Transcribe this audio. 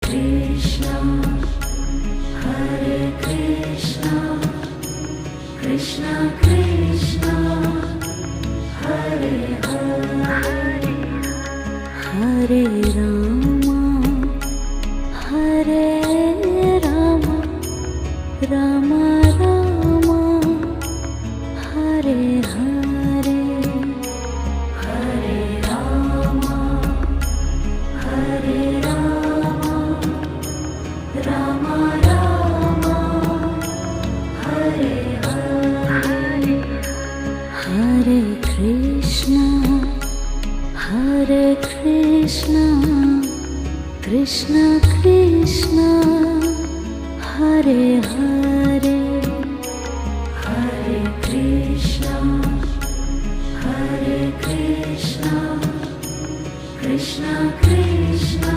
Krishna, Hare Krishna, Krishna Krishna, Hare Hare, Hare Rama, Hare Rama, Rama Rama, Hare Hare, Hare Rama, Hare Rama, Rama Rama, Hare Hare, Hare Krishna, Hare Krishna, Krishna Krishna, Hare Hare, Hare Krishna, Hare Krishna, Krishna Krishna,